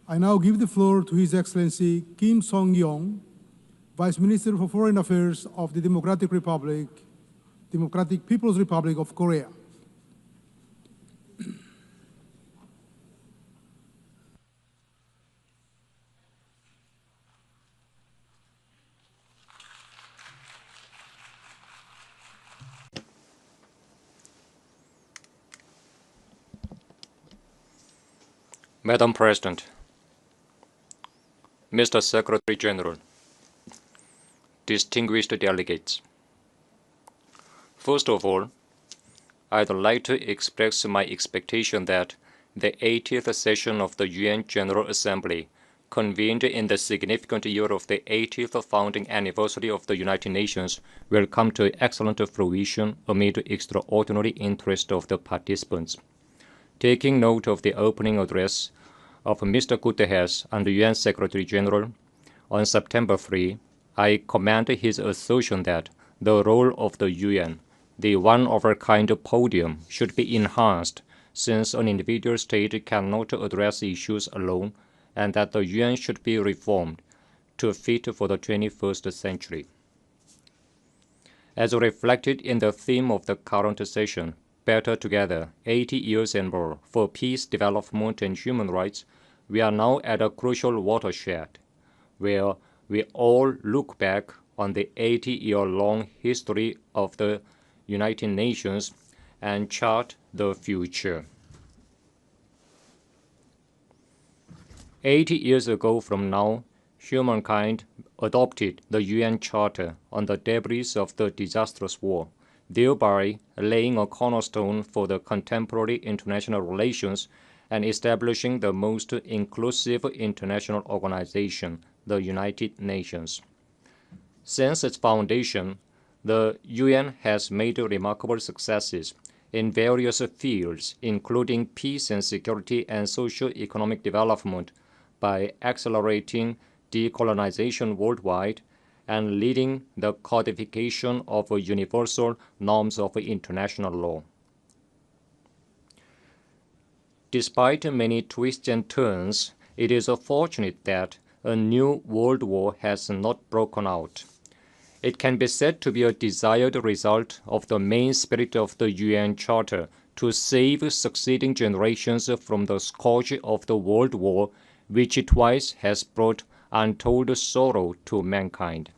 I now give the floor to His Excellency Kim Song-yong, Vice Minister for Foreign Affairs of the Democratic People's Republic of Korea. Madam President, Mr. Secretary General, distinguished delegates. First of all, I'd like to express my expectation that the 80th session of the UN General Assembly, convened in the significant year of the 80th founding anniversary of the United Nations, will come to excellent fruition amid extraordinary interest of the participants. Taking note of the opening address of Mr. Guterres and the UN Secretary General on September 3, I commend his assertion that the role of the UN, the one-of-a-kind podium, should be enhanced, since an individual state cannot address issues alone, and that the UN should be reformed to fit for the 21st century. As reflected in the theme of the current session, Better Together, 80 years and more for peace, development, and human rights, we are now at a crucial watershed, where we all look back on the 80-year-long history of the United Nations and chart the future. 80 years ago from now, humankind adopted the UN Charter on the debris of the disastrous war, thereby laying a cornerstone for the contemporary international relations and establishing the most inclusive international organization, the United Nations. Since its foundation, the UN has made remarkable successes in various fields, including peace and security and socio-economic development, by accelerating decolonization worldwide and leading the codification of universal norms of international law. Despite many twists and turns, it is fortunate that a new world war has not broken out. It can be said to be a desired result of the main spirit of the UN Charter to save succeeding generations from the scourge of the World War, which twice has brought untold sorrow to mankind.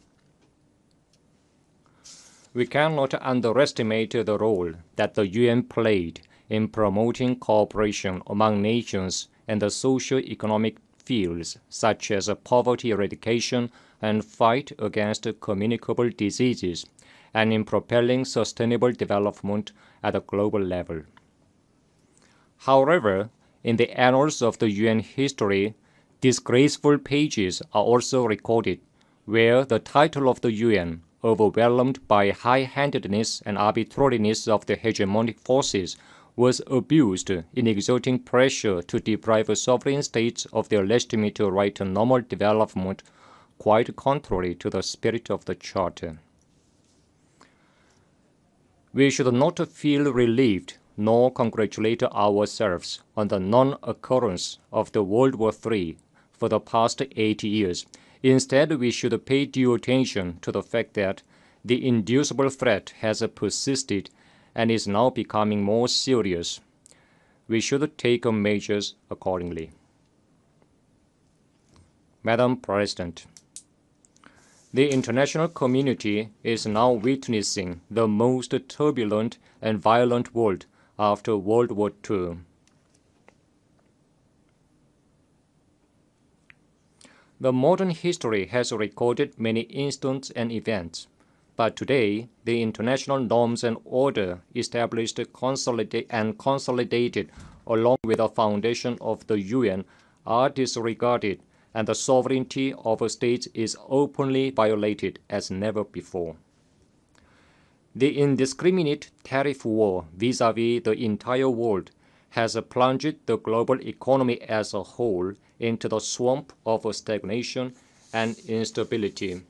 We cannot underestimate the role that the UN played in promoting cooperation among nations in the socio-economic fields such as poverty eradication and fight against communicable diseases, and in propelling sustainable development at a global level. However, in the annals of the UN history, disgraceful pages are also recorded, where the title of the UN, overwhelmed by high-handedness and arbitrariness of the hegemonic forces, was abused in exerting pressure to deprive sovereign states of their legitimate right to normal development, quite contrary to the spirit of the Charter. We should not feel relieved nor congratulate ourselves on the non-occurrence of the World War III for the past 80 years. Instead, we should pay due attention to the fact that the inducible threat has persisted and is now becoming more serious. We should take measures accordingly. Madam President, the international community is now witnessing the most turbulent and violent world after World War II. The modern history has recorded many incidents and events, but today the international norms and order established and consolidated along with the foundation of the UN are disregarded, and the sovereignty of states is openly violated as never before. The indiscriminate tariff war vis-à-vis the entire world has plunged the global economy as a whole into the swamp of stagnation and instability.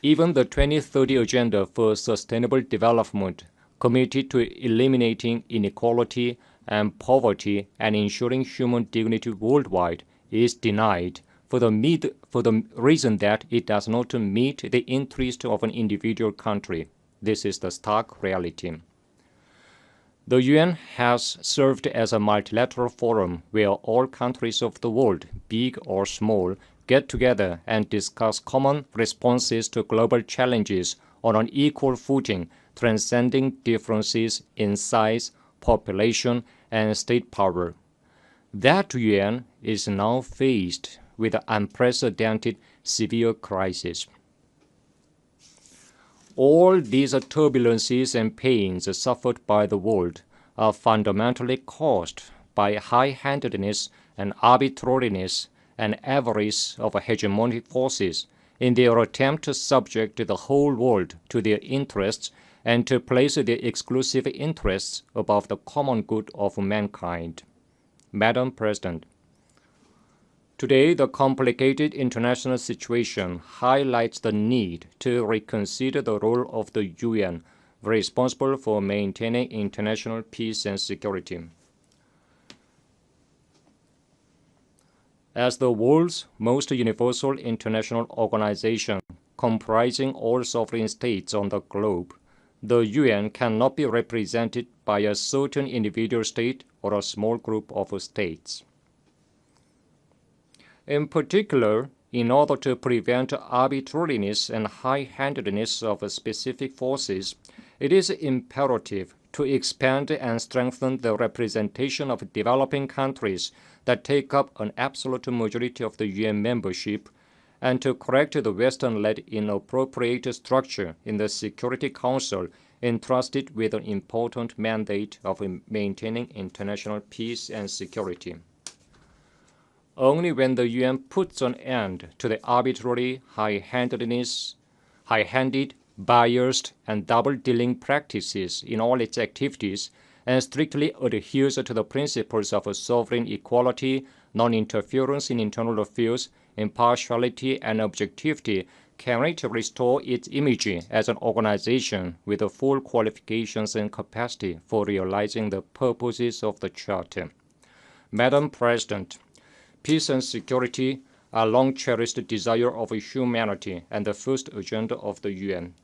Even the 2030 Agenda for Sustainable Development, committed to eliminating inequality and poverty and ensuring human dignity worldwide is denied for the reason that it does not meet the interest of an individual country. This is the stark reality. The UN has served as a multilateral forum where all countries of the world, big or small, get together and discuss common responses to global challenges on an equal footing, transcending differences in size, population, and state power. That UN is now faced with an unprecedented severe crisis. All these turbulences and pains suffered by the world are fundamentally caused by high-handedness and arbitrariness and avarice of hegemonic forces in their attempt to subject the whole world to their interests and to place their exclusive interests above the common good of mankind. Madam President, today, the complicated international situation highlights the need to reconsider the role of the UN, responsible for maintaining international peace and security. As the world's most universal international organization, comprising all sovereign states on the globe, the UN cannot be represented by a certain individual state or a small group of states. In particular, in order to prevent arbitrariness and high-handedness of specific forces, it is imperative to expand and strengthen the representation of developing countries that take up an absolute majority of the UN membership, and to correct the Western-led inappropriate structure in the Security Council entrusted with an important mandate of maintaining international peace and security. Only when the UN puts an end to the arbitrary, high-handed, biased, and double-dealing practices in all its activities and strictly adheres to the principles of sovereign equality, non-interference in internal affairs, impartiality, and objectivity, can it restore its image as an organization with the full qualifications and capacity for realizing the purposes of the Charter. Madam President, peace and security are long-cherished desire of humanity and the first agenda of the UN.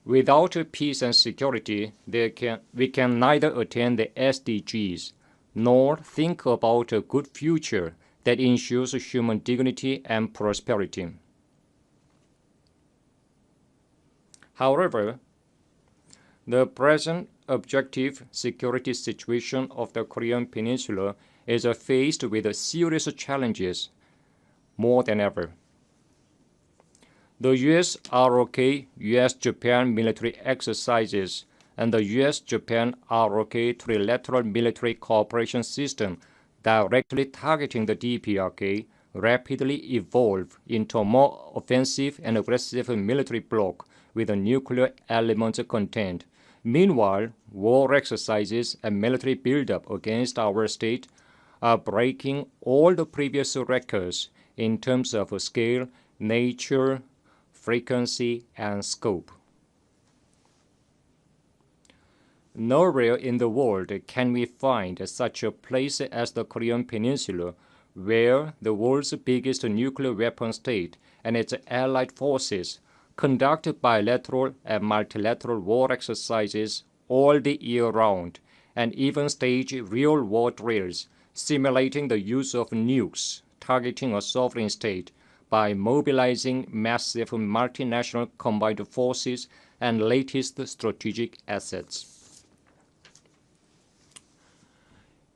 Without peace and security, we can neither attain the SDGs nor think about a good future that ensures human dignity and prosperity. However, the present objective security situation of the Korean Peninsula is faced with serious challenges more than ever. The US-ROK US-Japan military exercises and the US-Japan ROK trilateral military cooperation system directly targeting the DPRK rapidly evolve into a more offensive and aggressive military bloc with a nuclear element content. Meanwhile, war exercises and military buildup against our state are breaking all the previous records in terms of scale, nature, frequency, and scope. Nowhere in the world can we find such a place as the Korean Peninsula, where the world's biggest nuclear weapon state and its allied forces conduct bilateral and multilateral war exercises all the year round, and even stage real war drills simulating the use of nukes targeting a sovereign state by mobilizing massive multinational combined forces and latest strategic assets.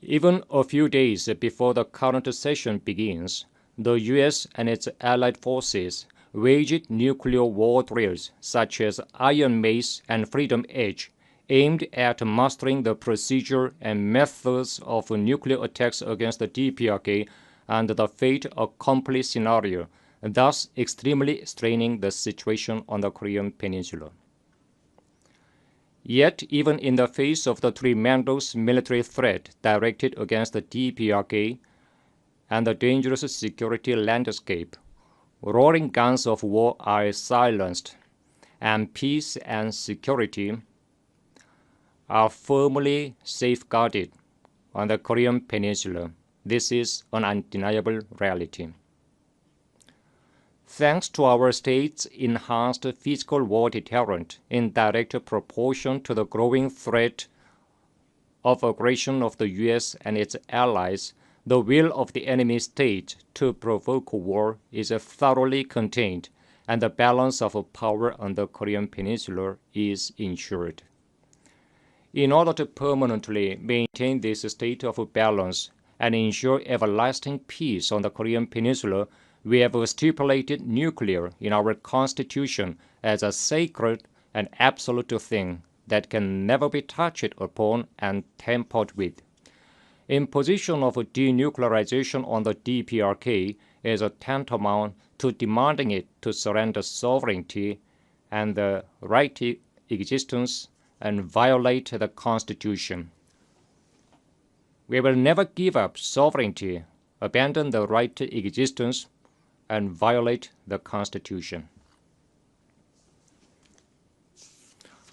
Even a few days before the current session begins, the US and its allied forces waged nuclear war drills such as Iron Mace and Freedom Edge, aimed at mastering the procedure and methods of nuclear attacks against the DPRK and the fait accompli scenario, thus extremely straining the situation on the Korean Peninsula. Yet, even in the face of the tremendous military threat directed against the DPRK and the dangerous security landscape, roaring guns of war are silenced, and peace and security are firmly safeguarded on the Korean Peninsula. This is an undeniable reality. Thanks to our state's enhanced physical war deterrent in direct proportion to the growing threat of aggression of the U.S. and its allies, the will of the enemy state to provoke war is thoroughly contained, and the balance of power on the Korean Peninsula is ensured. In order to permanently maintain this state of balance and ensure everlasting peace on the Korean Peninsula, we have stipulated nuclear in our Constitution as a sacred and absolute thing that can never be touched upon and tampered with. Imposition of denuclearization on the DPRK is tantamount to demanding it to surrender sovereignty and the right to existence and violate the Constitution. We will never give up sovereignty, abandon the right to existence, and violate the Constitution.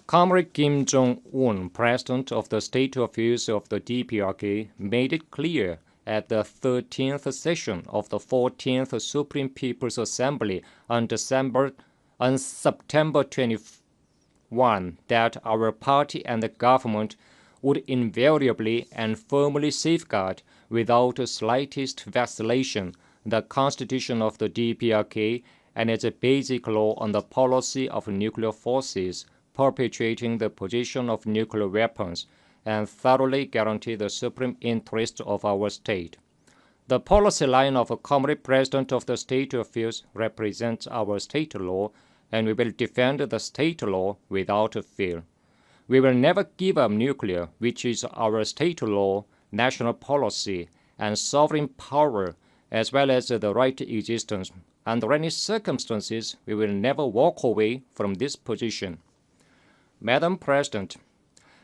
Comrade Kim Jong-un, President of the State Affairs of the DPRK, made it clear at the 13th session of the 14th Supreme People's Assembly on September 21 that our party and the government would invariably and firmly safeguard, without the slightest vacillation, the Constitution of the DPRK and its basic law on the policy of nuclear forces, perpetuating the possession of nuclear weapons, and thoroughly guarantee the supreme interest of our state. The policy line of a Comrade President of the State Affairs represents our state law, and we will defend the state law without fear. We will never give up nuclear, which is our state law, national policy, and sovereign power, as well as the right to existence. Under any circumstances, we will never walk away from this position. Madam President,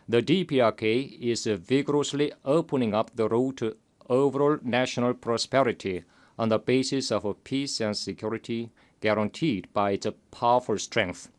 the DPRK is vigorously opening up the road to overall national prosperity on the basis of peace and security guaranteed by its powerful strength.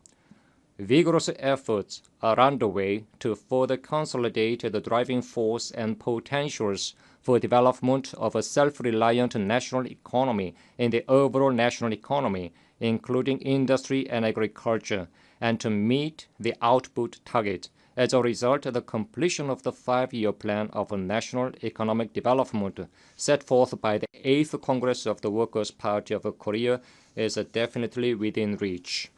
Vigorous efforts are underway to further consolidate the driving force and potentials for development of a self-reliant national economy in the overall national economy, including industry and agriculture, and to meet the output target. As a result, the completion of the 5-year plan of national economic development set forth by the 8th Congress of the Workers' Party of Korea is definitely within reach.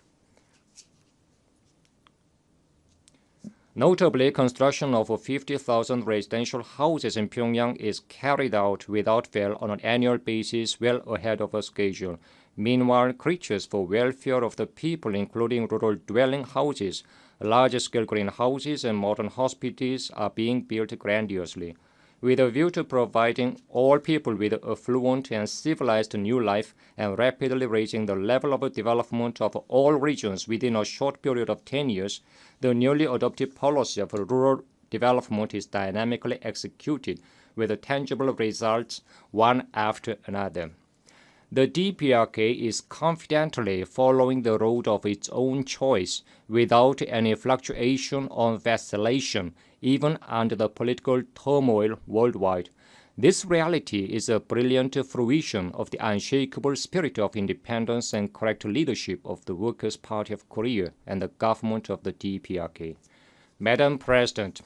Notably, construction of 50,000 residential houses in Pyongyang is carried out without fail on an annual basis, well ahead of schedule. Meanwhile, creatures for welfare of the people, including rural dwelling houses, large-scale greenhouses, and modern hospitals, are being built grandiosely. With a view to providing all people with a fluent and civilized new life and rapidly raising the level of development of all regions within a short period of 10 years, the newly adopted policy of rural development is dynamically executed with tangible results one after another. The DPRK is confidently following the road of its own choice without any fluctuation or vacillation, even under the political turmoil worldwide. This reality is a brilliant fruition of the unshakable spirit of independence and correct leadership of the Workers' Party of Korea and the government of the DPRK. Madam President,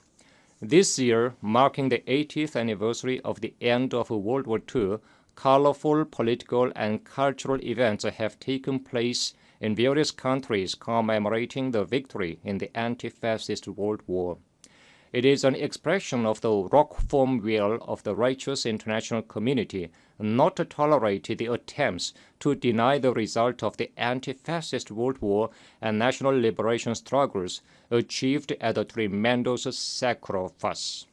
this year, marking the 80th anniversary of the end of World War II, colorful political and cultural events have taken place in various countries commemorating the victory in the anti-fascist World War. It is an expression of the rock-firm will of the righteous international community not to tolerate the attempts to deny the result of the anti-fascist World War and national liberation struggles achieved at a tremendous sacrifice.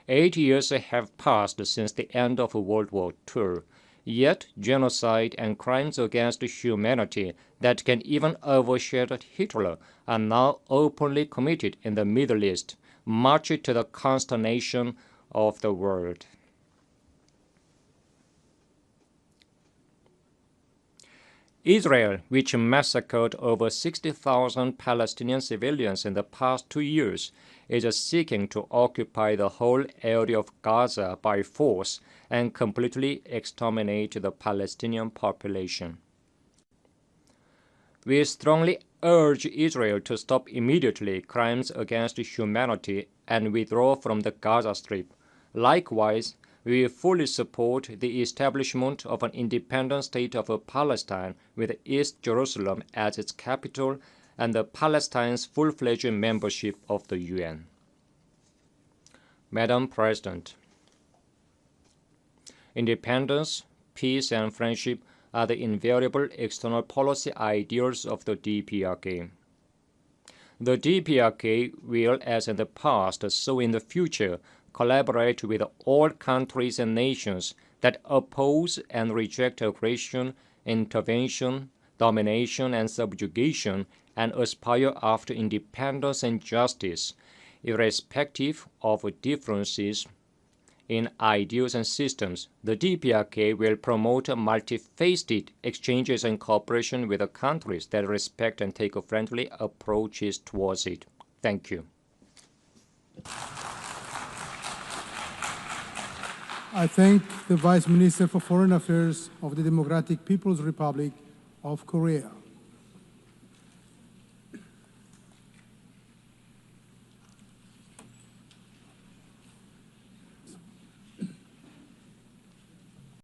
8 years have passed since the end of World War II. Yet genocide and crimes against humanity that can even overshadow Hitler are now openly committed in the Middle East, much to the consternation of the world. Israel, which massacred over 60,000 Palestinian civilians in the past 2 years, is seeking to occupy the whole area of Gaza by force and completely exterminate the Palestinian population. We strongly urge Israel to stop immediately crimes against humanity and withdraw from the Gaza Strip. Likewise, we fully support the establishment of an independent state of Palestine with East Jerusalem as its capital and Palestine's full-fledged membership of the UN. Madam President, independence, peace, and friendship are the invariable external policy ideals of the DPRK. The DPRK will, as in the past, so in the future, collaborate with all countries and nations that oppose and reject aggression, intervention, domination, and subjugation, and aspire after independence and justice, irrespective of differences in ideals and systems. The DPRK will promote multifaceted exchanges and cooperation with the countries that respect and take friendly approaches towards it. Thank you. I thank the Vice Minister for Foreign Affairs of the Democratic People's Republic of Korea.